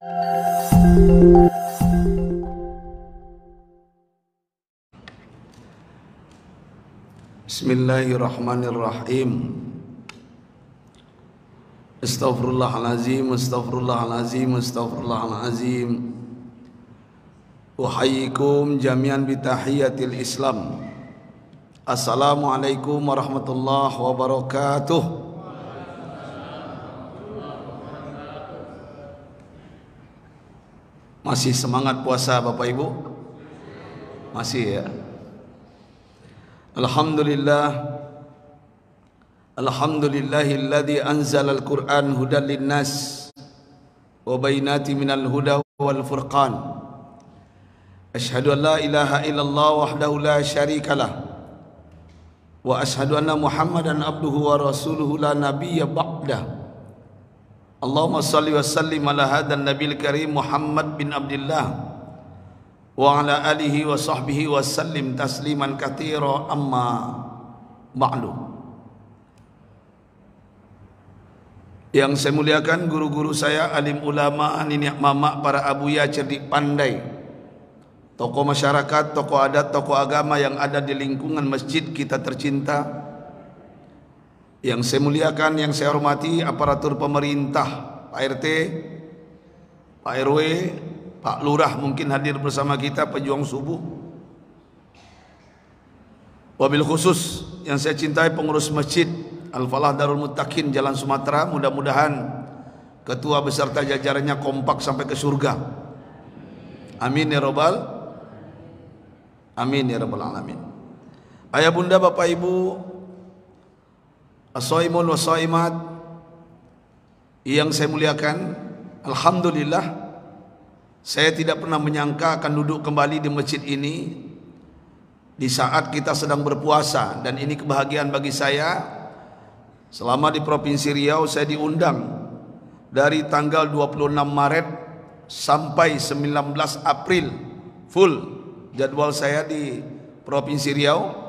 Bismillahirrahmanirrahim. Astaghfirullahalazim, astaghfirullahalazim, astaghfirullahalazim. Uhayyikum jami'an bitahiyatil Islam. Assalamualaikum warahmatullahi wabarakatuh. Masih semangat puasa Bapak Ibu? Masih ya. Alhamdulillah. Alhamdulillahilladzi anzalal Qur'an hudan linnas wa bayyinatin minal huda wal furqan. Asyhadu an la ilaha illallah wahdahu la syarikalah wa asyhadu anna Muhammadan abduhu wa rasuluhu la nabiyya ba'dah. Allahumma shalli wa sallim ala hadan nabiyil karim Muhammad bin Abdullah wa ala alihi wa sahbihi wa sallim tasliman katsira, amma ba'du. Yang saya muliakan guru-guru saya, alim ulama, nenek mama, para abuya cerdik pandai, tokoh masyarakat, tokoh adat, tokoh agama yang ada di lingkungan masjid kita tercinta. Yang saya muliakan, yang saya hormati aparatur pemerintah, Pak RT, Pak RW, Pak Lurah mungkin hadir bersama kita, pejuang subuh. Wabil khusus yang saya cintai pengurus masjid Al-Falah Darul Muttaqin Jalan Sumatera, mudah-mudahan ketua beserta jajarannya kompak sampai ke surga. Amin ya rabbal alamin. Ayah bunda bapak ibu, as-shaimun wa shaimat yang saya muliakan, alhamdulillah saya tidak pernah menyangka akan duduk kembali di masjid ini di saat kita sedang berpuasa, dan ini kebahagiaan bagi saya. Selama di Provinsi Riau saya diundang dari tanggal 26 Maret sampai 19 April, full jadwal saya di Provinsi Riau.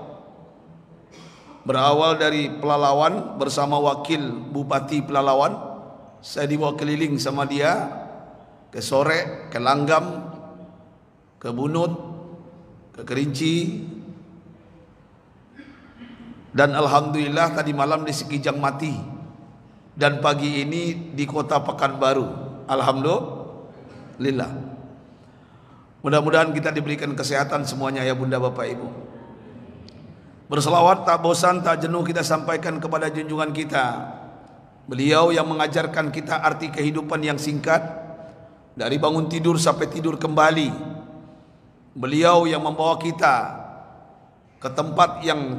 Berawal dari Pelalawan bersama wakil Bupati Pelalawan, saya dibawa keliling sama dia ke Sore, ke Langgam, ke Bunut, ke Kerinci, dan alhamdulillah tadi malam di Sekijang Mati, dan pagi ini di Kota Pekanbaru. Alhamdulillah. Mudah-mudahan kita diberikan kesehatan semuanya ya bunda bapak ibu. Berselawat tak bosan tak jenuh kita sampaikan kepada junjungan kita, beliau yang mengajarkan kita arti kehidupan yang singkat, dari bangun tidur sampai tidur kembali. Beliau yang membawa kita ke tempat yang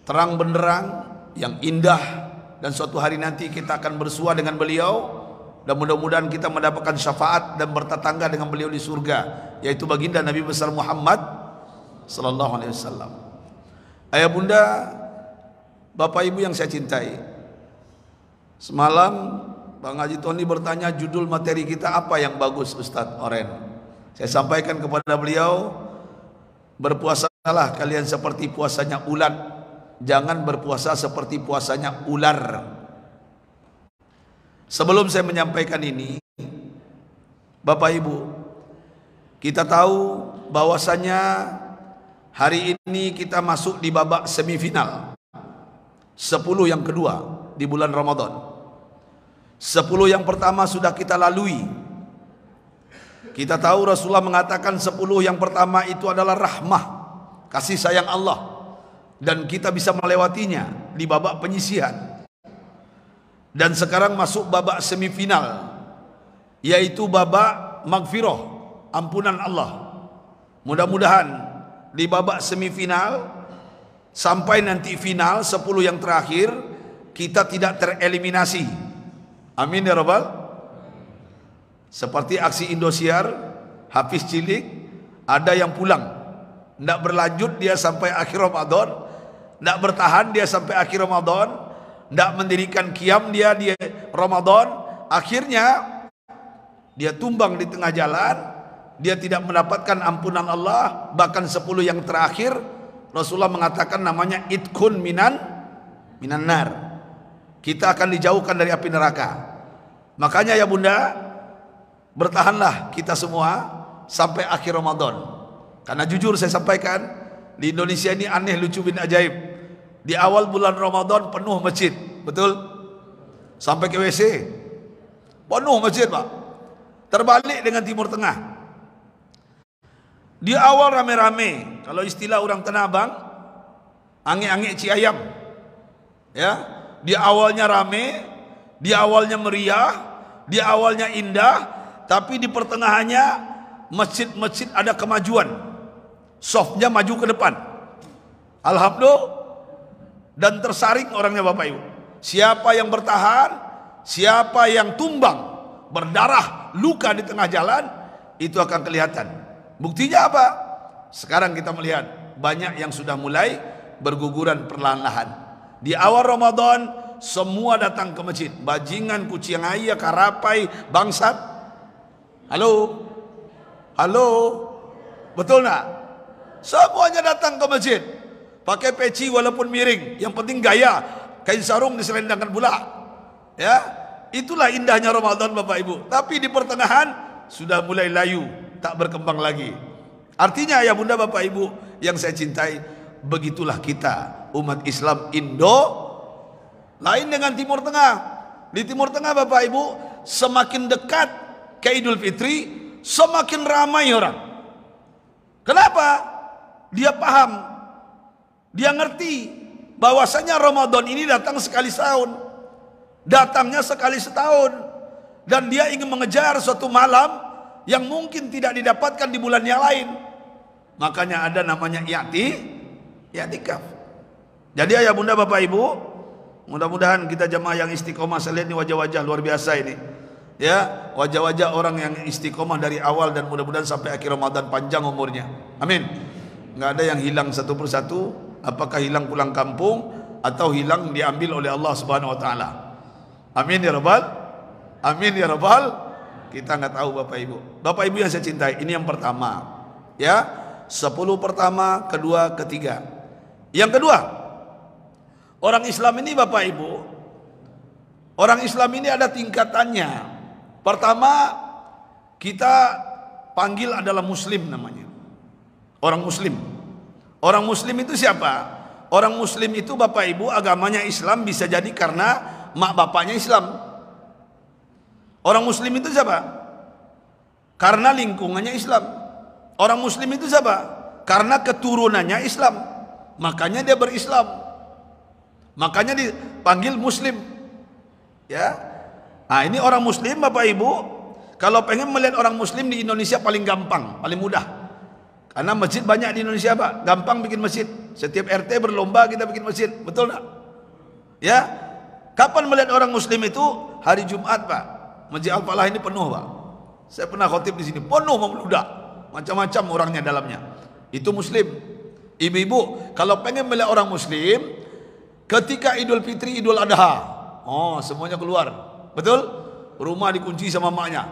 terang benderang, yang indah, dan suatu hari nanti kita akan bersua dengan beliau, dan mudah-mudahan kita mendapatkan syafaat dan bertetangga dengan beliau di surga, yaitu baginda Nabi besar Muhammad sallallahu alaihi wasallam. Ayah bunda bapak ibu yang saya cintai, semalam Bang Haji Tony bertanya judul materi kita apa yang bagus Ustadz Oren. Saya sampaikan kepada beliau, berpuasalah kalian seperti puasanya ulat, jangan berpuasa seperti puasanya ular. Sebelum saya menyampaikan ini, Bapak Ibu, kita tahu bahwasanya hari ini kita masuk di babak semifinal 10 yang kedua di bulan Ramadan. 10 yang pertama sudah kita lalui. Kita tahu Rasulullah mengatakan 10 yang pertama itu adalah rahmah, kasih sayang Allah, dan kita bisa melewatinya di babak penyisihan. Dan sekarang masuk babak semifinal, yaitu babak magfirah, ampunan Allah. Mudah-mudahan di babak semifinal sampai nanti final 10 yang terakhir kita tidak tereliminasi. Amin ya rabbal. Seperti aksi Indosiar, Hafiz Cilik, ada yang pulang, tidak berlanjut dia sampai akhir Ramadan, tidak bertahan dia sampai akhir Ramadan, tidak mendirikan qiyam dia di Ramadan, akhirnya dia tumbang di tengah jalan, dia tidak mendapatkan ampunan Allah. Bahkan 10 yang terakhir Rasulullah mengatakan namanya itkun minan nar, kita akan dijauhkan dari api neraka. Makanya ya bunda, bertahanlah kita semua sampai akhir Ramadan. Karena jujur saya sampaikan, di Indonesia ini aneh, lucu bin ajaib. Di awal bulan Ramadan penuh masjid, betul? Sampai ke WC penuh masjid, Pak. Terbalik dengan Timur Tengah. Di awal rame-rame, kalau istilah orang Tanah Abang, angin-angin ci ayam. Ya, di awalnya rame, di awalnya meriah, di awalnya indah, tapi di pertengahannya masjid-masjid ada kemajuan. Softnya maju ke depan. Alhamdulillah, dan tersaring orangnya Bapak Ibu. Siapa yang bertahan, siapa yang tumbang, berdarah, luka di tengah jalan, itu akan kelihatan. Buktinya apa? Sekarang kita melihat banyak yang sudah mulai berguguran perlahan-lahan. Di awal Ramadan semua datang ke masjid, bajingan, kucing ayah, karapai, bangsat. Halo, halo, betul nak? Semuanya datang ke masjid, pakai peci walaupun miring, yang penting gaya, kain sarung diselendangkan pula. Ya, itulah indahnya Ramadan Bapak Ibu. Tapi di pertengahan sudah mulai layu, tak berkembang lagi. Artinya ya Bunda Bapak Ibu yang saya cintai, begitulah kita umat Islam Indo, lain dengan Timur Tengah. Di Timur Tengah Bapak Ibu, semakin dekat ke Idul Fitri, semakin ramai orang. Kenapa? Dia paham, dia ngerti bahwasanya Ramadan ini datang sekali setahun, datangnya sekali setahun, dan dia ingin mengejar suatu malam yang mungkin tidak didapatkan di bulan yang lain. Makanya ada namanya i'tikaf. Jadi ayah bunda bapak ibu, mudah-mudahan kita jemaah yang istiqomah. Saya lihat ini wajah-wajah luar biasa ini, ya, wajah-wajah orang yang istiqomah dari awal, dan mudah-mudahan sampai akhir Ramadan panjang umurnya, amin. Nggak ada yang hilang satu persatu, apakah hilang pulang kampung atau hilang diambil oleh Allah Subhanahu Wa Taala, amin ya rabbal, amin ya rabbal. Kita nggak tahu bapak ibu yang saya cintai. Ini yang pertama, ya, 10 pertama, kedua, ketiga. Yang kedua, orang Islam ini Bapak Ibu, orang Islam ini ada tingkatannya. Pertama, kita panggil adalah Muslim namanya. Orang Muslim. Orang Muslim itu siapa? Orang Muslim itu Bapak Ibu agamanya Islam, bisa jadi karena mak bapaknya Islam. Orang Muslim itu siapa? Karena lingkungannya Islam. Orang Muslim itu siapa? Karena keturunannya Islam. Makanya dia berislam, makanya dipanggil Muslim, ya. Nah ini orang Muslim Bapak Ibu. Kalau pengen melihat orang Muslim di Indonesia paling gampang, paling mudah, karena masjid banyak di Indonesia Pak, gampang bikin masjid. Setiap RT berlomba kita bikin masjid, betul nggak? Ya. Kapan melihat orang Muslim itu? Hari Jumat Pak. Masjid Al-Falah ini penuh Pak. Saya pernah khotib di sini, penuh membludak, macam-macam orangnya dalamnya. Itu Muslim. Ibu-ibu, kalau pengen melihat orang Muslim, ketika Idul Fitri, Idul Adha, oh semuanya keluar, betul? Rumah dikunci sama maknya.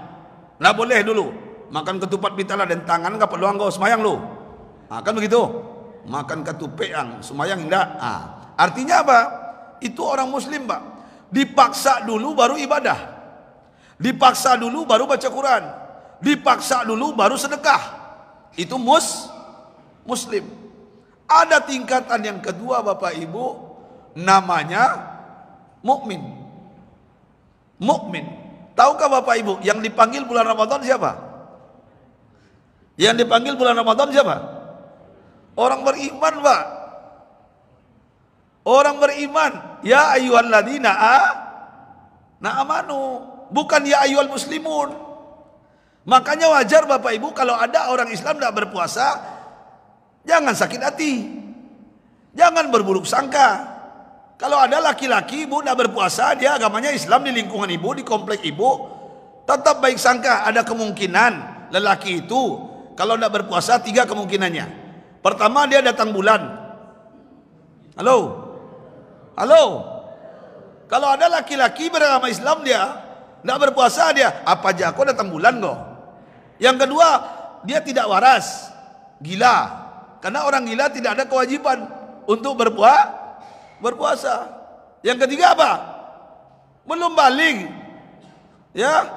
Nggak boleh dulu makan ketupat pitala dan tangan nggak perlu anggo semayang lu. Nah, kan begitu? Makan ketupeang, semayang enggak? Nah, artinya apa? Itu orang Muslim Pak. Dipaksa dulu baru ibadah, dipaksa dulu baru baca Quran, dipaksa dulu baru sedekah. Itu Muslim. Ada tingkatan yang kedua Bapak Ibu, namanya mukmin. Mukmin. Tahukah Bapak Ibu yang dipanggil bulan Ramadan siapa? Yang dipanggil bulan Ramadan siapa? Orang beriman Pak. Orang beriman. Ya ayyuhalladzina amanu, bukan ya ayyuhal muslimun. Makanya wajar Bapak Ibu kalau ada orang Islam tidak berpuasa, jangan sakit hati, jangan berburuk sangka. Kalau ada laki-laki ibu tidak berpuasa, dia agamanya Islam, di lingkungan ibu, di komplek ibu, tetap baik sangka. Ada kemungkinan lelaki itu kalau tidak berpuasa, 3 kemungkinannya. Pertama, dia datang bulan. Halo, halo. Kalau ada laki-laki beragama Islam, dia tidak berpuasa, dia apa aja kok datang bulan kok. Yang kedua, dia tidak waras, gila. Karena orang gila tidak ada kewajiban untuk berpuasa. Yang ketiga apa? Belum balik. Ya.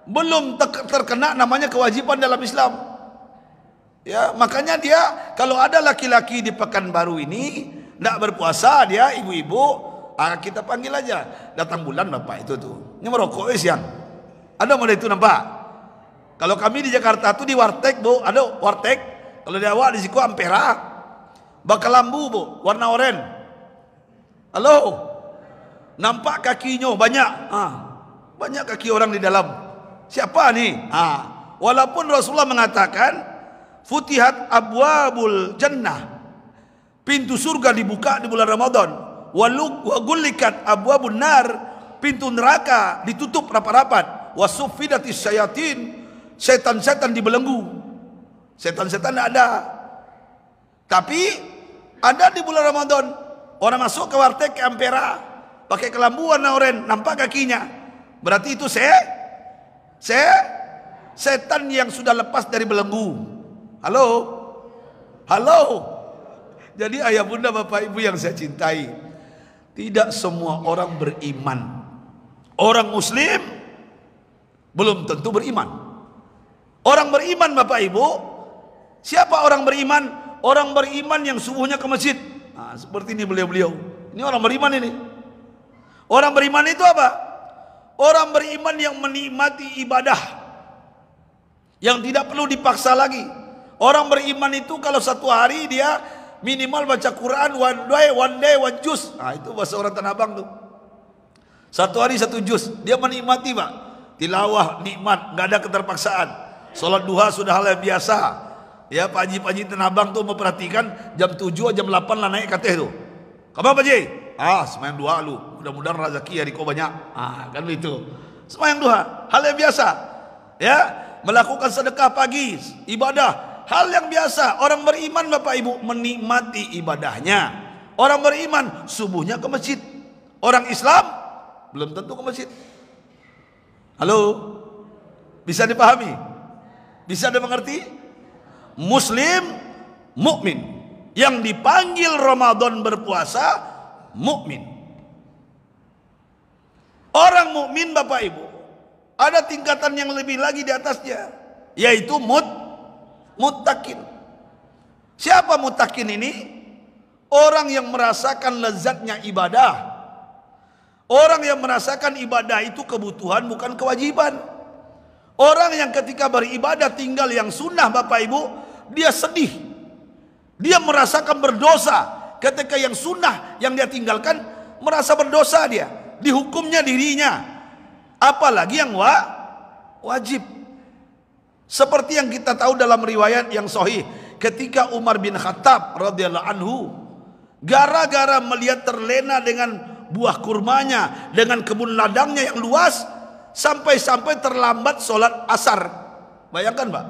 belum terkena namanya kewajiban dalam Islam. Ya, makanya dia kalau ada laki-laki di Pekanbaru ini tidak berpuasa, dia ibu-ibu, kita panggil aja, datang bulan bapak itu tuh, ini merokok siang, ada model itu nampak. Kalau kami di Jakarta tuh di warteg bu, ada warteg. Kalau di awak di siku Ampera, bakal lambu bu, warna oranye. Halo, nampak kakinya banyak, banyak kaki orang di dalam. Siapa nih? Walaupun Rasulullah mengatakan, futihat abwabul jannah, pintu surga dibuka di bulan Ramadan. Wagulikat abwabun nar, pintu neraka ditutup rapat-rapat. Wasuffidatis syayatin, setan-setan dibelenggu. Setan-setan tidak ada. Tapi ada di bulan Ramadan. Orang masuk ke warteg ke Ampera, pakai kelambu warna oranye, nampak kakinya. Berarti itu setan yang sudah lepas dari belenggu. Halo? Halo? Jadi ayah bunda bapak ibu yang saya cintai, tidak semua orang beriman. Orang muslim belum tentu beriman. Orang beriman bapak ibu, siapa orang beriman? Orang beriman yang subuhnya ke masjid. Seperti ini beliau-beliau. Ini orang beriman ini. Orang beriman itu apa? Orang beriman yang menikmati ibadah, yang tidak perlu dipaksa lagi. Orang beriman itu kalau satu hari dia minimal baca Quran one day one juz. Itu bahasa orang Tanah Abang tuh. Satu hari satu juz. Dia menikmati pak. Tilawah nikmat, nggak ada keterpaksaan. Salat duha sudah hal yang biasa. Ya Pak Haji Tanah Abang tuh memperhatikan jam 7 jam 8 lah naik kateh tuh. Kapan Pak Haji? Semayang duha lu. Mudah-mudahan rezeki hari kau banyak. Kan begitu. Semayang duha, hal yang biasa. Ya, melakukan sedekah pagi, ibadah, hal yang biasa. Orang beriman Bapak Ibu menikmati ibadahnya. Orang beriman subuhnya ke masjid. Orang Islam belum tentu ke masjid. Halo? Bisa dipahami? Bisa dimengerti? Muslim mukmin yang dipanggil Ramadan berpuasa mukmin. Orang mukmin Bapak Ibu ada tingkatan yang lebih lagi di atasnya, yaitu muttaqin. Siapa muttaqin ini? Orang yang merasakan lezatnya ibadah. Orang yang merasakan ibadah itu kebutuhan bukan kewajiban. Orang yang ketika beribadah tinggal yang sunnah Bapak Ibu, dia sedih. Dia merasakan berdosa. Ketika yang sunnah yang dia tinggalkan, merasa berdosa dia. Dihukumnya dirinya. Apalagi yang wajib. Seperti yang kita tahu dalam riwayat yang sahih, ketika Umar bin Khattab radhiyallahu anhu gara-gara melihat terlena dengan buah kurmanya, dengan kebun ladangnya yang luas, sampai-sampai terlambat sholat asar. Bayangkan Pak.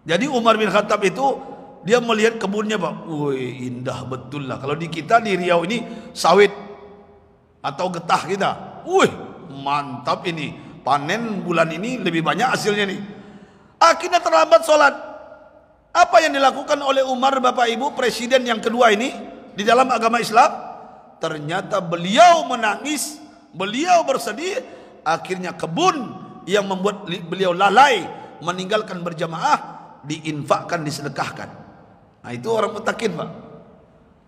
Jadi Umar bin Khattab itu dia melihat kebunnya Pak, wih indah betul lah. Kalau di kita di Riau ini sawit atau getah kita, wih mantap ini, panen bulan ini lebih banyak hasilnya nih. Akhirnya terlambat sholat. Apa yang dilakukan oleh Umar Bapak Ibu, presiden yang kedua ini di dalam agama Islam? Ternyata beliau menangis, beliau bersedih. Akhirnya kebun yang membuat beliau lalai meninggalkan berjamaah diinfakkan, disedekahkan. Itu orang muttaqin Pak.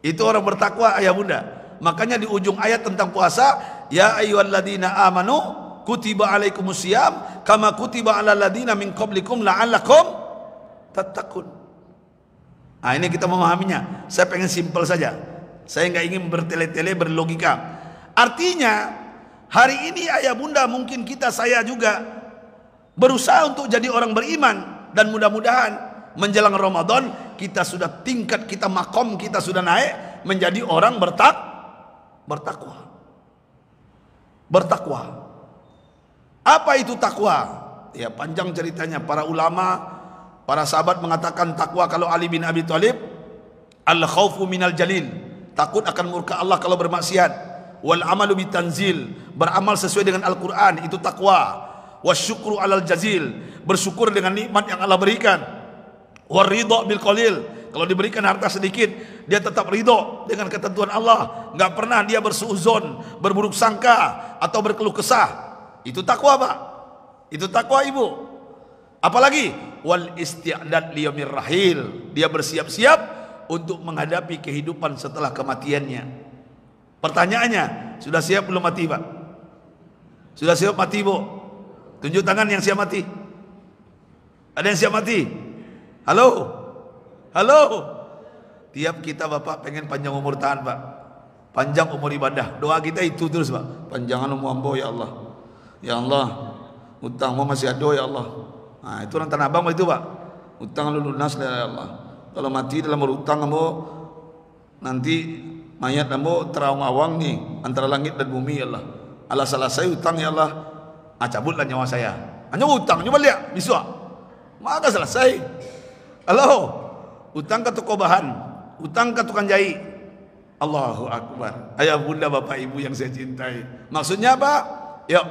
Itu orang bertakwa ayah bunda. Makanya di ujung ayat tentang puasa, ya ayyuhalladzina amanu kutiba alaikumusiyam kama kutiba alal ladzina min qablikum la'allakum tattaqun. Ini kita memahaminya. Saya pengen simpel saja. Saya nggak ingin bertele-tele berlogika. Artinya hari ini ayah bunda, mungkin saya juga berusaha untuk jadi orang beriman. Dan mudah-mudahan menjelang Ramadan kita sudah tingkat kita, makom kita sudah naik menjadi orang bertakwa. Apa itu takwa? Ya panjang ceritanya. Para ulama, para sahabat mengatakan takwa kalau Ali bin Abi Thalib, al-khawfu minal jalil, takut akan murka Allah kalau bermaksiat. Wal amalu bitanzil, beramal sesuai dengan Al-Quran, itu takwa. Wasyukru alal jazil, bersyukur dengan nikmat yang Allah berikan. Waridho bil qalil, kalau diberikan harta sedikit dia tetap ridho dengan ketentuan Allah, nggak pernah dia bersuuzon, berburuk sangka atau berkeluh kesah. Itu takwa Pak. Itu takwa ibu. Apalagi wal isti'dad liyaumir rahil. Dia bersiap-siap untuk menghadapi kehidupan setelah kematiannya. Pertanyaannya, sudah siap belum mati, Pak? Sudah siap mati, Bu? Tunjuk tangan yang siap mati. Ada yang siap mati? Halo? Halo? Tiap kita Bapak pengen panjang umur tahan, Pak. Panjang umur ibadah. Doa kita itu terus, Pak. Panjangan umur hamba ya Allah. Ya Allah, utangmu masih ada ya Allah. Nah, itu orang Tanah Abang itu, Pak. Utang lu lunas ya Allah. Kalau mati dalam berutang kamu, nanti mayat kamu terawang-awang nih antara langit dan bumi ya Allah. Allah salah saya utang ya Allah. Cabutlah nyawa saya. Hanya utang, nyoba lihat, bisa. Maka selesai. Halo, utang ke toko bahan, utang ke tukang jahit. Allahu Akbar. Ayah bunda bapak ibu yang saya cintai. Maksudnya apa? Yuk,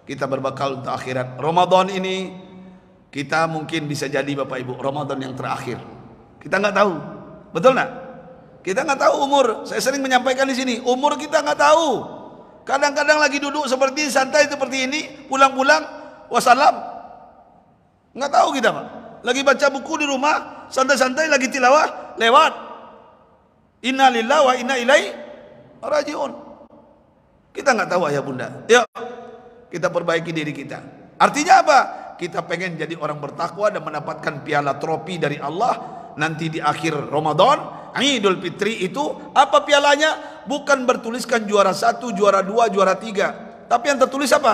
kita berbakal untuk akhirat. Ramadan ini kita mungkin bisa jadi bapak ibu Ramadan yang terakhir. Kita nggak tahu, betul nggak? Kita nggak tahu umur. Saya sering menyampaikan di sini, umur kita nggak tahu. Kadang-kadang lagi duduk seperti santai seperti ini, pulang-pulang, wassalam. Nggak tahu kita, Pak. Lagi baca buku di rumah, santai-santai lagi tilawah, lewat. Inna lillahi wa inna ilaihi rajiun. Kita nggak tahu ayah bunda. Yuk, kita perbaiki diri kita. Artinya apa? Kita pengen jadi orang bertakwa dan mendapatkan piala trofi dari Allah nanti di akhir Ramadan. Idul Fitri itu apa pialanya? Bukan bertuliskan juara 1, juara 2, juara 3, tapi yang tertulis apa?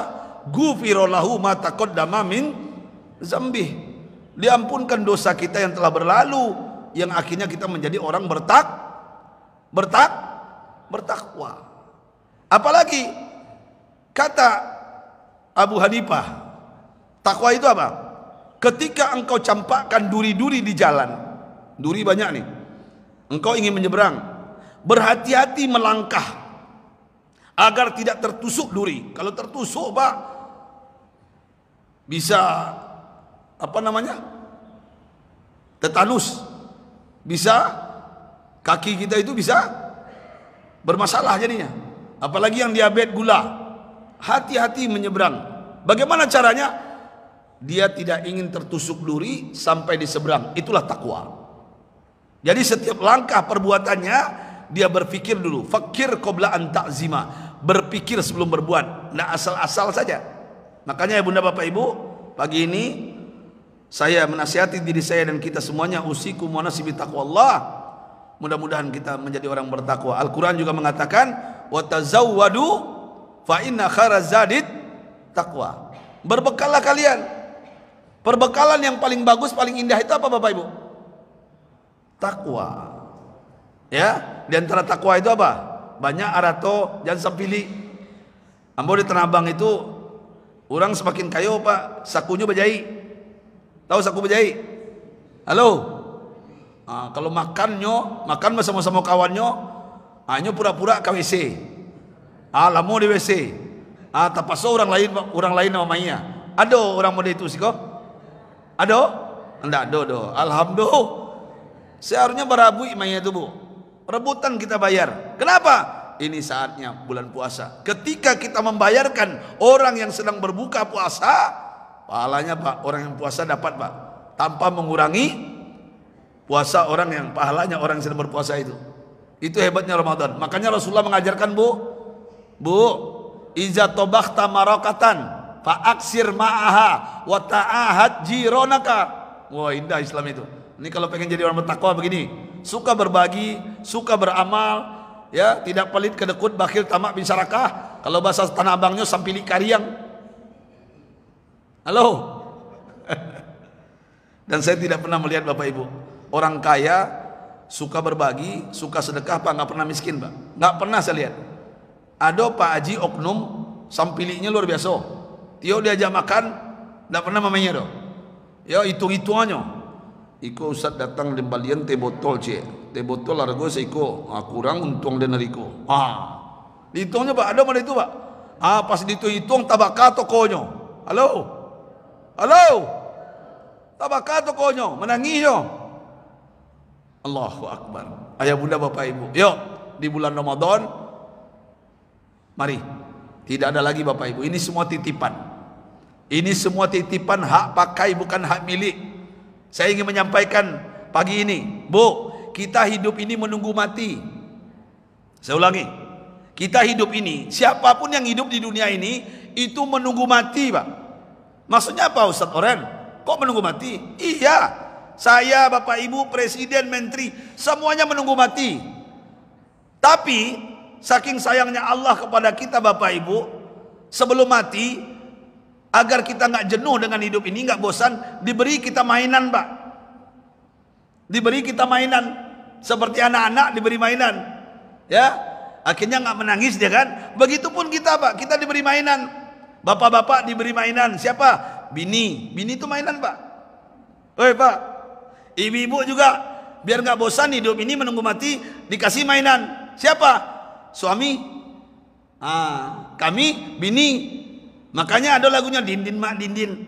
Ghufirallahu ma taqaddama min zambih. Diampunkan dosa kita yang telah berlalu, yang akhirnya kita menjadi orang bertakwa. Apalagi kata Abu Hanifah, takwa itu apa? Ketika engkau campakkan duri-duri di jalan, duri banyak nih, engkau ingin menyeberang, berhati-hati melangkah agar tidak tertusuk duri. Kalau tertusuk, Pak, bisa apa namanya? Tetanus. Bisa kaki kita itu bisa bermasalah jadinya. Apalagi yang diabetes gula. Hati-hati menyeberang. Bagaimana caranya? Dia tidak ingin tertusuk duri sampai di seberang. Itulah takwa. Jadi setiap langkah perbuatannya dia berpikir dulu. Fakir qabla an ta'zima. Berpikir sebelum berbuat. Tidak asal-asal saja. Makanya ya bunda bapak ibu, pagi ini saya menasihati diri saya dan kita semuanya, usikum wa nafsi bi taqwallah. Mudah-mudahan kita menjadi orang bertakwa. Al-Quran juga mengatakan, wa tazawwadu fa inna khairaz zadid taqwa. Berbekallah kalian. Perbekalan yang paling bagus, paling indah itu apa Bapak Ibu? Takwa. Ya, di antara takwa itu apa? Banyak arato, jangan sampili. Ambo di Tanah Abang itu orang semakin kaya Pak, sakunya berjahit. Tahu saku berjahit? Halo? Kalau makan bersama-sama kawannya, hanya pura-pura ke WC. Lama di WC. Tapaso orang lain namanya. Ada orang model itu sih kok? Ada? Enggak ada. Alhamdulillah. Seharusnya berabu imanya itu Bu. Rebutan kita bayar. Kenapa? Ini saatnya bulan puasa. Ketika kita membayarkan orang yang sedang berbuka puasa, pahalanya Pak, orang yang puasa dapat Pak, tanpa mengurangi puasa orang yang pahalanya orang yang sedang berpuasa itu. Itu hebatnya Ramadan. Makanya Rasulullah mengajarkan Bu, iza tobakhta marakatan fa aksir ma'aha wa ta'ahad jironaka. Wah, indah Islam itu. Ini kalau pengen jadi orang bertakwa begini, suka berbagi, suka beramal, ya, tidak pelit, kedekut, bakhil, tamak, bin sarakah. Kalau bahasa Tanah Abangnya sampili kariang. Halo. Dan saya tidak pernah melihat Bapak Ibu orang kaya suka berbagi, suka sedekah Pak, nggak pernah miskin Pak, nggak pernah saya lihat. Ada Pak Haji oknum sampilinya luar biasa. Tio diajak makan, nggak pernah mamanya doh. Ya hitung-hitungannya. Iko Ustaz datang lembalian teh botol cek, teh botol harga seiko, kurang untung dan riko. Dihitungnya Pak, ada mana itu Pak? Pas dihitung tabaka tokonya. Halo, tabaka tokonya, menanginya. Allahu Akbar. Ayah bunda bapak ibu, yuk di bulan Ramadan, mari. Tidak ada lagi bapak ibu, ini semua titipan. Ini semua titipan, hak pakai bukan hak milik. Saya ingin menyampaikan pagi ini, Bu, kita hidup ini menunggu mati. Saya ulangi, kita hidup ini, siapapun yang hidup di dunia ini, itu menunggu mati, Pak. Maksudnya apa, Ustaz Oren? Kok menunggu mati? Iya, saya, Bapak Ibu, Presiden, Menteri, semuanya menunggu mati. Tapi saking sayangnya Allah kepada kita, Bapak Ibu, sebelum mati, agar kita nggak jenuh dengan hidup ini, nggak bosan, diberi kita mainan, Pak. Diberi kita mainan, seperti anak-anak diberi mainan, ya. Akhirnya nggak menangis dia kan. Begitupun kita, Pak, kita diberi mainan. Bapak-bapak diberi mainan. Siapa? Bini. Bini itu mainan, Pak. Woi, Pak. Ibu-ibu juga biar nggak bosan hidup ini menunggu mati, dikasih mainan. Siapa? Suami. Kami bini. Makanya ada lagunya Dindin Mak Dindin.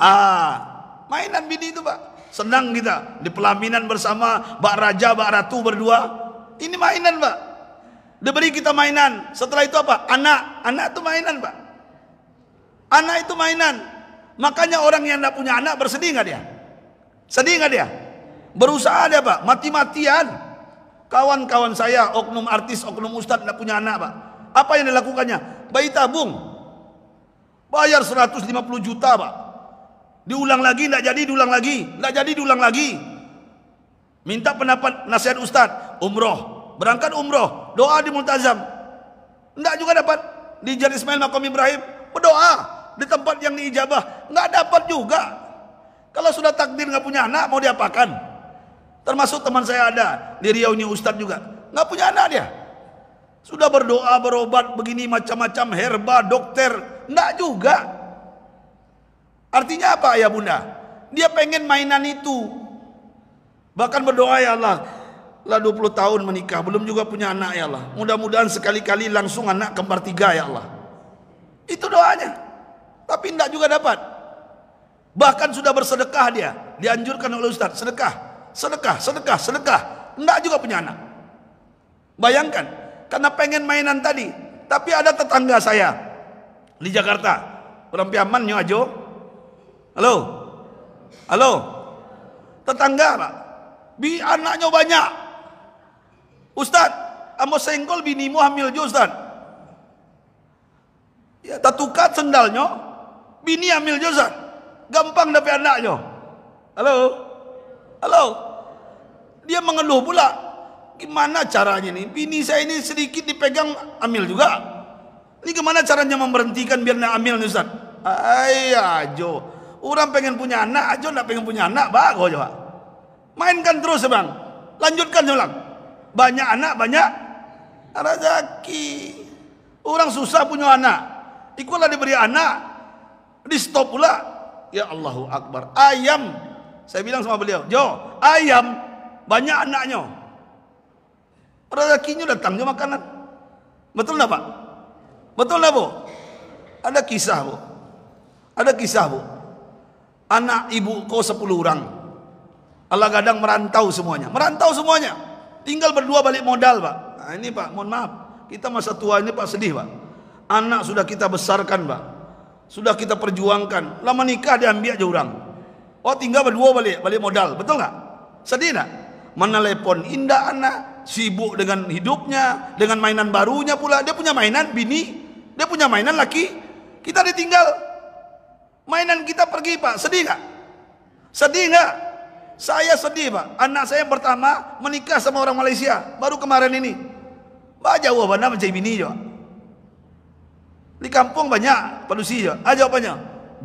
Mainan bini itu, Pak. Senang kita di pelaminan bersama Mbak Raja, Mbak Ratu berdua. Ini mainan, Pak. Diberi kita mainan. Setelah itu apa? Anak itu mainan, Pak. Anak itu mainan. Makanya orang yang tidak punya anak bersedih nggak dia? Sedih nggak dia? Berusaha dia, Pak. Mati-matian. Kawan-kawan saya, oknum artis, oknum ustadz tidak punya anak, Pak. Apa yang dilakukannya? Bayi tabung. Bayar 150 juta, Pak. Diulang lagi, tidak jadi, diulang lagi. Tidak jadi, diulang lagi. Minta pendapat nasihat ustadz. Umroh. Berangkat umroh. Doa di Multazam. Tidak juga dapat. Di Jar Ismail Maqam Ibrahim. Berdoa. Di tempat yang diijabah. Tidak dapat juga. Kalau sudah takdir nggak punya anak, mau diapakan? Termasuk teman saya ada. Di Riau ini ustadz juga. Nggak punya anak dia. Sudah berdoa, berobat, begini macam-macam, herba, dokter. Enggak juga. Artinya apa, ayah bunda? Dia pengen mainan itu. Bahkan berdoa, ya Allah, lah 20 tahun menikah, belum juga punya anak, ya Allah. Mudah-mudahan sekali-kali langsung anak kembar 3, ya Allah. Itu doanya. Tapi enggak juga dapat. Bahkan sudah bersedekah dia. Dianjurkan oleh Ustaz, sedekah. Enggak juga punya anak. Bayangkan. Karena pengen mainan tadi. Tapi ada tetangga saya di Jakarta, orang Piaman nyo ajo. Halo. Tetangga, Pak. Anaknya banyak. Ustaz, amo senggol binimu hamil jo, Ustaz. Ya, tatukat sendalnya, bini hamil jo, Ustaz. Gampang dapet anaknya. Halo. Dia mengeluh pula. Gimana caranya nih? Bini saya ini sedikit dipegang amil juga. Ini gimana caranya memberhentikan biar nak amil nih, Ustaz? Ajo. Orang pengen punya anak, ajo nak pengen punya anak, bagus coba. Mainkan terus, Bang. Lanjutkan ulang. Banyak anak, banyak rezeki. Orang susah punya anak. Ikulah diberi anak, di stop pula. Ya Allahu Akbar. Ayam. Saya bilang sama beliau, Jo, ayam banyak anaknya. Rezekinya datangnya makanan. Betul enggak, Pak? Betul enggak, Bu? Ada kisah, Bu. Anak ibu kau 10 orang. Allah kadang merantau semuanya. Tinggal berdua balik modal, Pak. Nah, ini, Pak, mohon maaf. Kita masa tua ini, Pak, sedih, Pak. Anak sudah kita besarkan, Pak. Sudah kita perjuangkan. Lama nikah diambil aja orang. Oh, tinggal berdua balik modal. Betul enggak? Sedih enggak? Menelepon indah anak. Sibuk dengan hidupnya, dengan mainan barunya pula. Dia punya mainan bini, dia punya mainan laki. Kita ditinggal. Mainan kita pergi, Pak. Sedih nggak? Saya sedih, Pak. Anak saya yang pertama menikah sama orang Malaysia baru kemarin ini. Jauh mana mencari bini juga. Di kampung banyak padusi juga. Jawabannya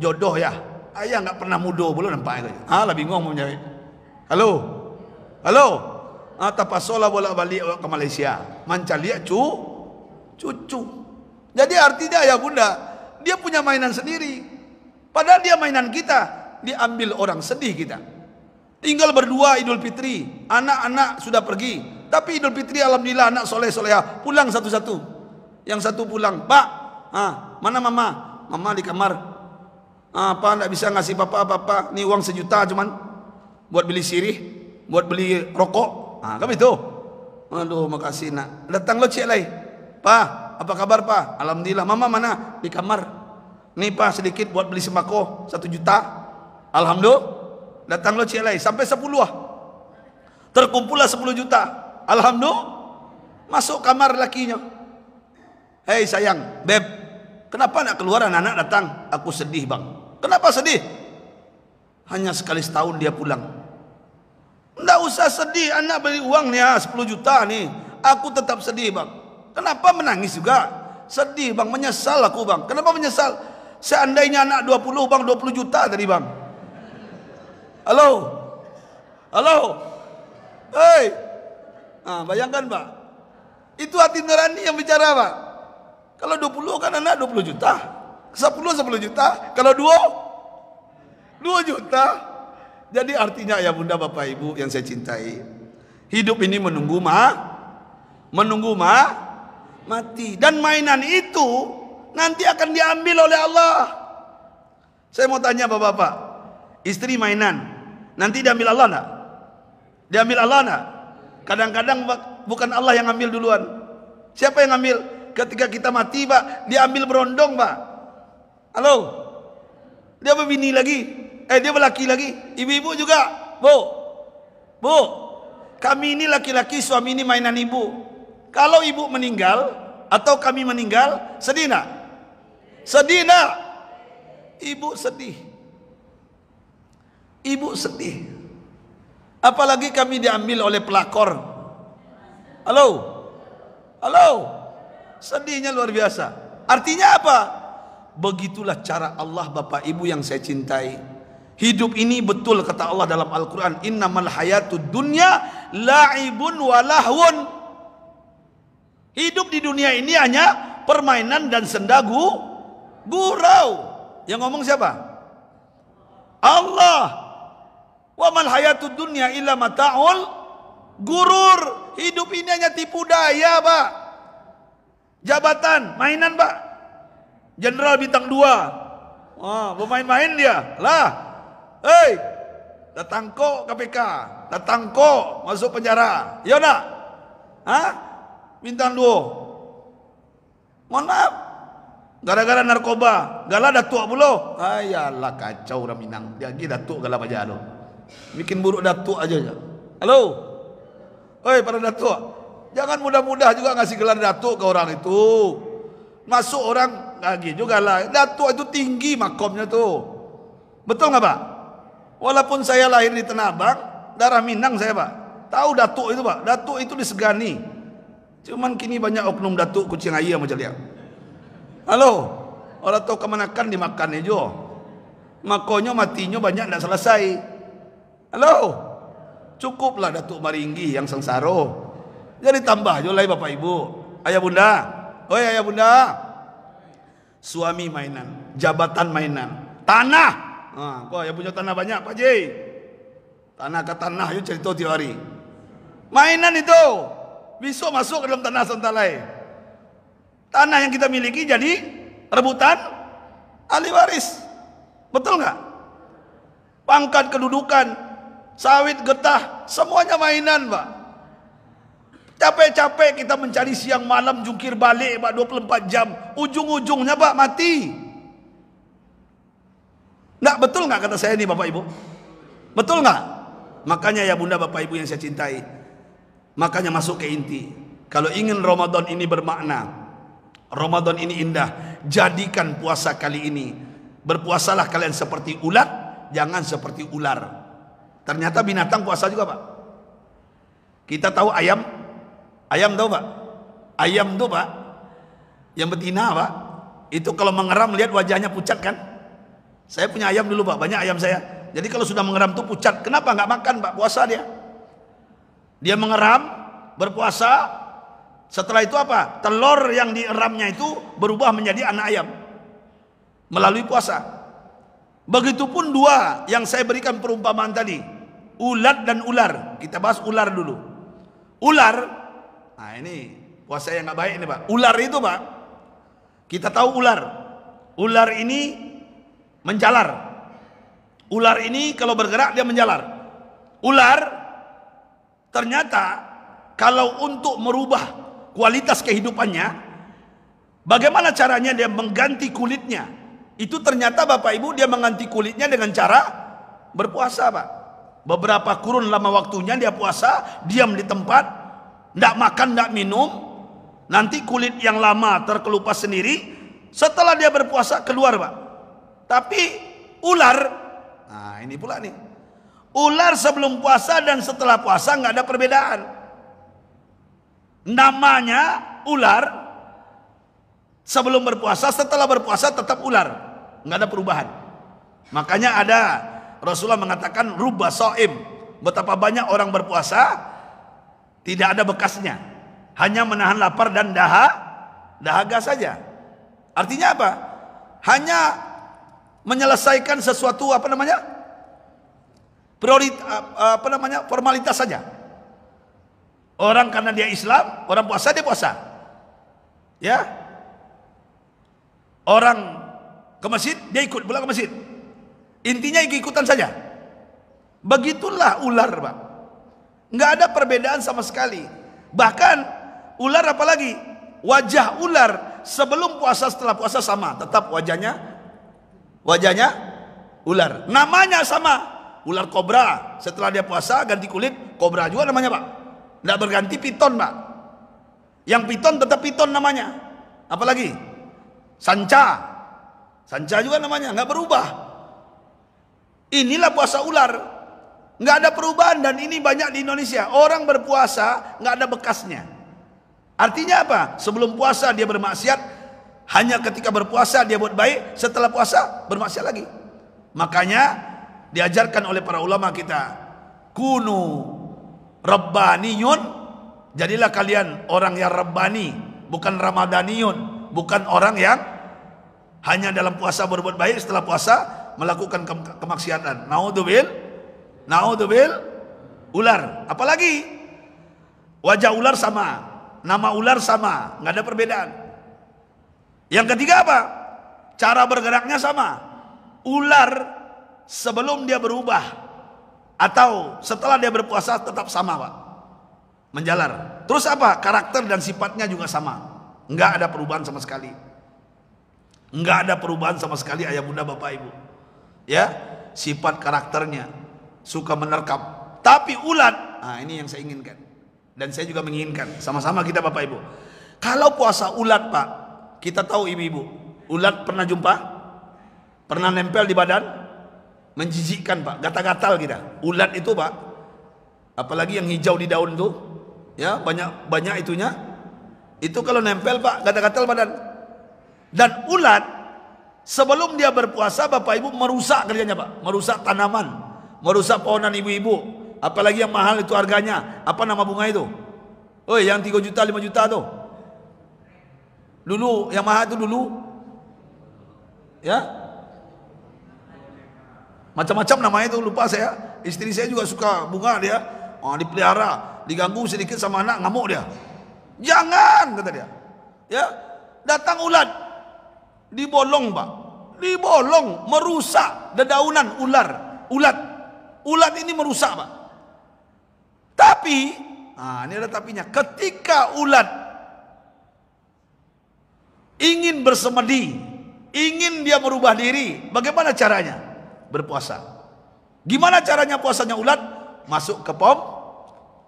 jodoh ya. Ayah nggak pernah mudo belum nampak itu. Lah bingung mau nyari. Halo. Tapasola bolak-balik ke Malaysia. Mancaliak cucu. Jadi artinya, ya bunda, dia punya mainan sendiri. Padahal dia mainan kita, diambil orang, sedih kita. Tinggal berdua Idul Fitri. Anak-anak sudah pergi. Tapi Idul Fitri alhamdulillah anak soleh-soleha. Pulang satu-satu. Yang satu pulang. Pak, mana mama? Mama di kamar. Apa enggak bisa ngasih papa apa-apa. Ini uang 1 juta cuman buat beli sirih, buat beli rokok. Kan itu. Aduh, makasih nak. Datang lo cek lagi. Pak, apa kabar, Pak? Alhamdulillah. Mama mana? Di kamar. Nih Pak sedikit buat beli sembako 1 juta. Alhamdulillah. Datang lo cik lain sampai 10 lah. Terkumpullah 10 juta. Alhamdulillah. Masuk kamar lakinya. Hei sayang, beb, kenapa nak keluar anak-anak datang? Aku sedih bang. Kenapa sedih? Hanya sekali setahun dia pulang. Nggak usah sedih, anak beri uang nih 10 juta nih. Aku tetap sedih bang. Kenapa menangis juga? Sedih bang, menyesal aku bang. Kenapa menyesal? Seandainya anak 20 bang, 20 juta tadi bang. Halo? Halo? Hei? Nah, bayangkan pak. Itu hati nurani yang bicara pak. Kalau 20 kan anak 20 juta. 10 juta. Kalau 2 juta. Jadi artinya ya bunda bapak ibu yang saya cintai. Hidup ini menunggu mati. Dan mainan itu nanti akan diambil oleh Allah. Saya mau tanya bapak-bapak. Istri mainan. Nanti diambil Allah enggak? Diambil Allah enggak? Kadang-kadang bukan Allah yang ambil duluan. Siapa yang ambil? Ketika kita mati pak, dia ambil berondong pak. Halo? Dia berbini lagi. Dia berlaki lagi. Ibu-ibu juga. Bu, kami ini laki-laki, suami ini mainan ibu. Kalau ibu meninggal atau kami meninggal, sedih nak? Sedih nak? Ibu sedih. Ibu sedih. Apalagi kami diambil oleh pelakor. Halo? Sedihnya luar biasa. Artinya apa? Begitulah cara Allah bapak ibu yang saya cintai. Hidup ini betul kata Allah dalam Al-Quran. Innamal hayatud dunya la'ibun wa lahwun. Hidup di dunia ini hanya permainan dan senda gurau. Yang ngomong siapa? Allah. Wa mal hayatud dunya illa mata'ul gurur. Hidup ini hanya tipu daya pak. Jabatan, mainan pak. Jenderal bintang 2. Bermain-main dia lah. Hei, datang kok KPK, datang kok masuk penjara. Ya nak? Bintang 2. Mohon maaf. Gara-gara narkoba, gala datuk pula. Ayalah kacau orang Minang. Dia lagi datuk gala aja lo. Bikin buruk datuk aja. Halo? Oi para datuk. Jangan mudah-mudah juga ngasih gelar datuk ke orang itu. Masuk orang lagi juga lah. Datuk itu tinggi makomnya tuh. Betul nggak pak? Walaupun saya lahir di Tanah Abang, darah Minang saya pak. Tahu datuk itu pak? Datuk itu disegani. Cuman kini banyak oknum datuk kucing ayam macam dia. Halo? Orang tahu kemanakan dimakan aja. Makonyo matinya banyak tidak selesai. Halo? Cukuplah Datuk Maringgi yang sengsaro. Jadi tambah jolai bapak ibu. Ayah bunda. Oi ayah bunda. Suami mainan, jabatan mainan, tanah. Kau yang punya tanah banyak Pak Ji. Tanah ke tanah yuk cerita tiap hari. Mainan itu. Besok masuk ke dalam tanah sentalai. Tanah yang kita miliki jadi rebutan ahli waris. Betul nggak? Pangkat kedudukan, sawit getah, semuanya mainan pak. Capek-capek kita mencari siang malam jungkir balik pak 24 jam. Ujung-ujungnya pak mati. Nggak betul nggak kata saya ini bapak ibu? Betul nggak? Makanya ya bunda bapak ibu yang saya cintai. Makanya masuk ke inti. Kalau ingin Ramadan ini bermakna, Ramadan ini indah, jadikan puasa kali ini. Berpuasalah kalian seperti ulat, jangan seperti ular. Ternyata binatang puasa juga pak. Kita tahu ayam. Ayam tahu pak? Ayam tuh pak, yang betina pak, itu kalau mengeram lihat wajahnya pucat kan? Saya punya ayam dulu pak, banyak ayam saya. Jadi kalau sudah mengeram tuh pucat. Kenapa nggak makan pak? Puasa dia. Dia mengeram, berpuasa. Setelah itu apa? Telur yang dieramnya itu berubah menjadi anak ayam melalui puasa. Begitupun dua yang saya berikan perumpamaan tadi, ulat dan ular. Kita bahas ular dulu. Ular, nah ini puasa yang nggak baik ini pak. Ular itu pak, kita tahu ular. Ular ini menjalar. Ular ini kalau bergerak dia menjalar. Ular ternyata kalau untuk merubah kualitas kehidupannya, bagaimana caranya dia mengganti kulitnya Itu ternyata Bapak Ibu dia mengganti kulitnya dengan cara berpuasa, Pak. Beberapa kurun lama waktunya dia puasa, diam di tempat, tidak makan, tidak minum. Nanti kulit yang lama terkelupas sendiri. Setelah dia berpuasa keluar, Pak. Tapi ular, nah ini pula nih, ular sebelum puasa dan setelah puasa nggak ada perbedaan. Namanya ular sebelum berpuasa, setelah berpuasa tetap ular, nggak ada perubahan. Makanya ada Rasulullah mengatakan rubba shaim, betapa banyak orang berpuasa tidak ada bekasnya, hanya menahan lapar dan dahaga saja. Artinya apa? Hanya menyelesaikan sesuatu formalitas saja. Orang karena dia Islam, orang puasa dia puasa. Ya. Orang ke masjid, dia ikut pula ke masjid. Intinya ikut-ikutan saja. Begitulah ular, Pak. Nggak ada perbedaan sama sekali. Bahkan ular apalagi? Wajah ular sebelum puasa setelah puasa sama, tetap wajahnya ular. Namanya sama, ular kobra. Setelah dia puasa ganti kulit, kobra juga namanya, Pak. Nggak berganti piton, Pak. Yang piton tetap piton namanya. Apalagi? Sanca. Sanca juga namanya, nggak berubah. Inilah puasa ular. Nggak ada perubahan dan ini banyak di Indonesia. Orang berpuasa nggak ada bekasnya. Artinya apa? Sebelum puasa dia bermaksiat, hanya ketika berpuasa dia buat baik, setelah puasa bermaksiat lagi. Makanya diajarkan oleh para ulama kita, kunu rabbaniyun, jadilah kalian orang yang rabbani, bukan ramadaniyun, bukan orang yang hanya dalam puasa berbuat baik, setelah puasa melakukan kemaksiatan. Naudzubil ular. Apalagi wajah ular sama, nama ular sama, nggak ada perbedaan. Yang ketiga apa? Cara bergeraknya sama. Ular sebelum dia berubah atau setelah dia berpuasa tetap sama, Pak. Menjalar. Terus apa? Karakter dan sifatnya juga sama. Nggak ada perubahan sama sekali. Nggak ada perubahan sama sekali, ayah bunda bapak ibu. Ya, sifat karakternya suka menerkam. Tapi ulat, nah ini yang saya inginkan. Dan saya juga menginginkan. Sama-sama kita bapak ibu. Kalau puasa ulat, Pak, kita tahu ibu-ibu, ulat pernah jumpa? Pernah nempel di badan? Menjijikkan, Pak, gatal-gatal kita. Ulat itu, Pak, apalagi yang hijau di daun tuh, ya banyak itunya. Itu kalau nempel, Pak, gatal-gatal badan. Dan ulat sebelum dia berpuasa, bapak ibu, merusak kerjanya, Pak, merusak tanaman, merusak pohonan ibu-ibu. Apalagi yang mahal itu harganya. Apa nama bunga itu? Oh, yang 3 juta 5 juta tuh. Dulu yang mahal itu dulu, ya, macam-macam namanya itu, lupa saya. Istri saya juga suka bunga dia. Dipelihara, diganggu sedikit sama anak ngamuk dia. Jangan, kata dia. Ya, datang ulat, dibolong, Pak, dibolong, merusak dedaunan ulat ini merusak, Pak. Tapi, ini ada tapinya. Ketika ulat ingin bersemedi, ingin dia merubah diri, bagaimana caranya? Berpuasa. Gimana caranya puasanya ulat? Masuk ke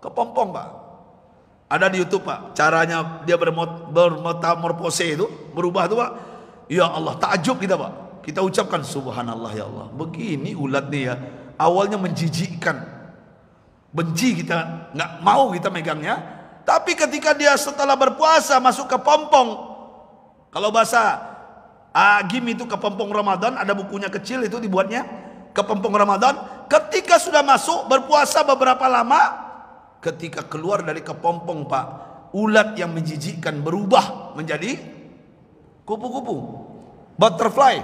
pompong, Pak. Ada di YouTube, Pak, caranya dia bermetamorfose itu, berubah itu, Pak. Ya Allah, takjub kita, Pak. Kita ucapkan subhanallah, ya Allah. Begini ulat nih ya. Awalnya menjijikkan, benci kita, nggak mau kita megangnya. Tapi ketika dia setelah berpuasa masuk ke pompong, kalau bahasa Agim itu kepompong Ramadan, ada bukunya kecil itu dibuatnya, kepompong Ramadan. Ketika sudah masuk berpuasa beberapa lama, ketika keluar dari kepompong, Pak, ulat yang menjijikkan berubah menjadi kupu-kupu, butterfly.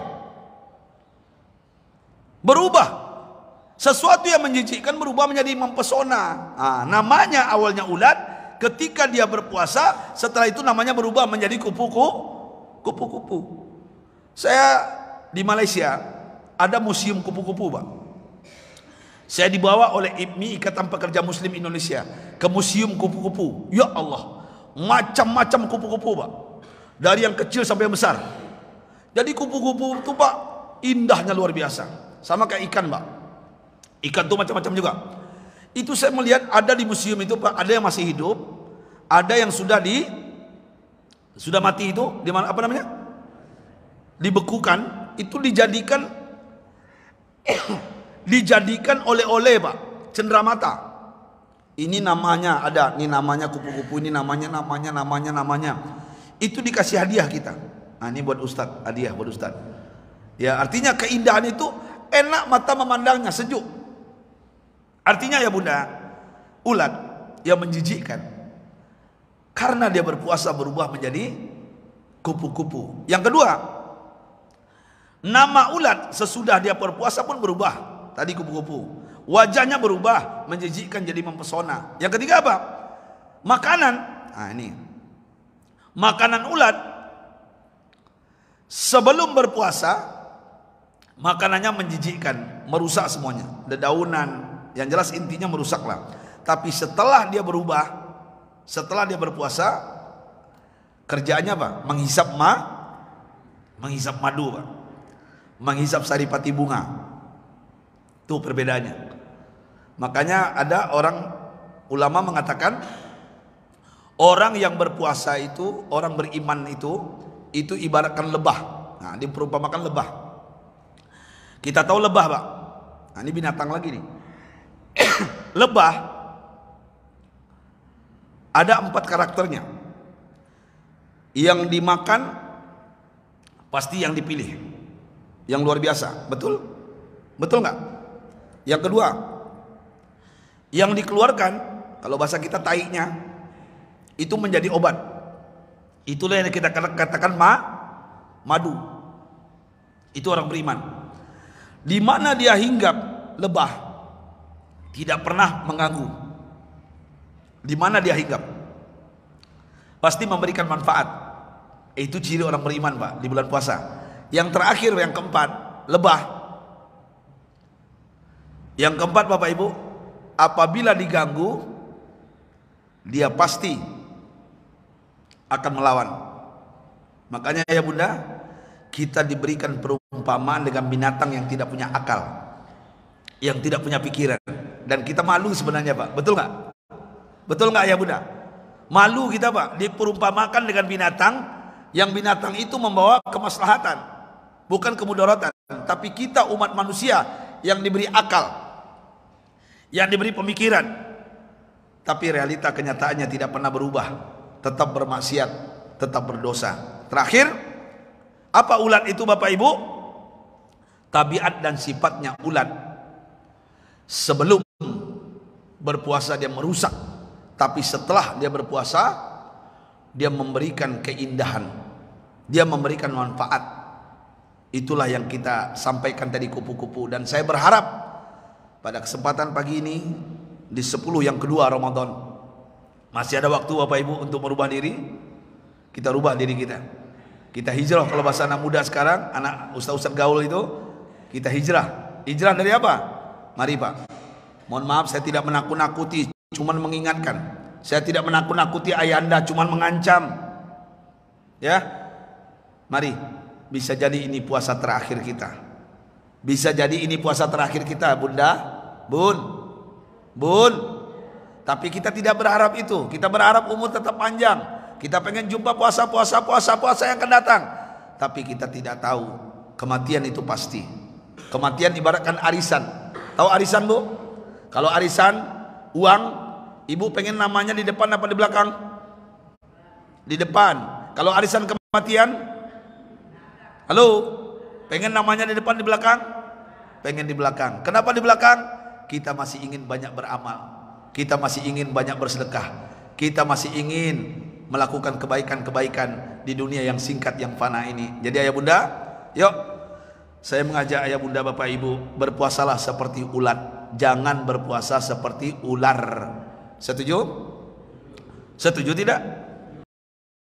Berubah. Sesuatu yang menjijikkan berubah menjadi mempesona. Namanya awalnya ulat, ketika dia berpuasa, setelah itu namanya berubah menjadi kupu-kupu. Saya di Malaysia ada museum kupu-kupu, Pak. Saya dibawa oleh IPMI, Ikatan Pekerja Muslim Indonesia, ke museum kupu-kupu. Ya Allah, macam-macam kupu-kupu, Pak. Dari yang kecil sampai yang besar. Jadi kupu-kupu itu Pak, indahnya luar biasa. Sama kayak ikan Pak. Ikan tuh macam-macam juga. Itu saya melihat ada di museum itu Pak, ada yang masih hidup, ada yang sudah mati itu, di mana apa namanya? Dibekukan, itu dijadikan oleh-oleh Pak, cenderamata. Ini namanya ada, ini namanya kupu-kupu, ini namanya. Itu dikasih hadiah kita. Nah, ini buat Ustadz, hadiah buat Ustadz. Ya, artinya keindahan itu enak mata memandangnya, sejuk. Artinya ya Bunda, ulat yang menjijikkan karena dia berpuasa berubah menjadi kupu-kupu. Yang kedua, nama ulat sesudah dia berpuasa pun berubah. Tadi kupu-kupu, wajahnya berubah, menjijikkan jadi mempesona. Yang ketiga apa? Makanan. Nah, ini makanan ulat sebelum berpuasa, makanannya menjijikkan, merusak semuanya, dedaunan, yang jelas intinya merusaklah. Tapi setelah dia berubah, setelah dia berpuasa, kerjaannya apa? Menghisap madu Pak, menghisap saripati bunga. Itu perbedaannya. Makanya ada ulama mengatakan orang yang berpuasa itu, orang beriman itu ibaratkan lebah. Nah, diperumpamakan lebah. Kita tahu lebah Pak. Nah, ini binatang lagi nih. Lebah ada 4 karakternya. Yang dimakan pasti yang dipilih, yang luar biasa. Betul? Betul nggak? Yang kedua, yang dikeluarkan, kalau bahasa kita taiknya, itu menjadi obat. Itulah yang kita katakan madu. Itu orang beriman. Di mana dia hinggap, lebah tidak pernah mengganggu. Di mana dia hinggap, pasti memberikan manfaat. Itu ciri orang beriman Pak di bulan puasa. Yang terakhir, yang keempat, lebah. Yang keempat Bapak Ibu, apabila diganggu, dia pasti akan melawan. Makanya ya Bunda, kita diberikan perumpamaan dengan binatang yang tidak punya akal, yang tidak punya pikiran, dan kita malu sebenarnya Pak. Betul nggak? Betul nggak ya Bunda? Malu kita Pak, diperumpamakan dengan binatang, yang binatang itu membawa kemaslahatan, bukan kemudaratan. Tapi kita umat manusia yang diberi akal, yang diberi pemikiran, tapi realita kenyataannya tidak pernah berubah, tetap bermaksiat, tetap berdosa. Terakhir, apa ulat itu Bapak Ibu? Tabiat dan sifatnya ulat, sebelum berpuasa dia merusak, tapi setelah dia berpuasa dia memberikan keindahan, dia memberikan manfaat. Itulah yang kita sampaikan tadi, kupu-kupu. Dan saya berharap pada kesempatan pagi ini, di 10 yang kedua Ramadan, masih ada waktu Bapak Ibu untuk merubah diri. Kita rubah diri kita. Kita hijrah, kalau bahasa anak muda sekarang, anak ustaz-ustaz gaul itu, kita hijrah. Hijrah dari apa? Mari Pak, mohon maaf saya tidak menakut-nakuti, cuman mengingatkan. Saya tidak menakut-nakuti ayanda, cuman mengancam. Ya, mari. Bisa jadi ini puasa terakhir kita. Bisa jadi ini puasa terakhir kita, Bunda, Bun. Tapi kita tidak berharap itu. Kita berharap umur tetap panjang. Kita pengen jumpa puasa yang akan datang. Tapi kita tidak tahu kematian itu pasti. Kematian ibaratkan arisan. Tahu arisan Bu? Kalau arisan uang, ibu pengen namanya di depan apa di belakang? Di depan. Kalau arisan kematian, halo, pengen namanya di depan di belakang? Pengen di belakang. Kenapa di belakang? Kita masih ingin banyak beramal. Kita masih ingin banyak bersedekah. Kita masih ingin melakukan kebaikan-kebaikan di dunia yang singkat, yang fana ini. Jadi ayah bunda, yuk, saya mengajak ayah bunda, bapak ibu, berpuasalah seperti ulat, jangan berpuasa seperti ular. Setuju? Setuju tidak?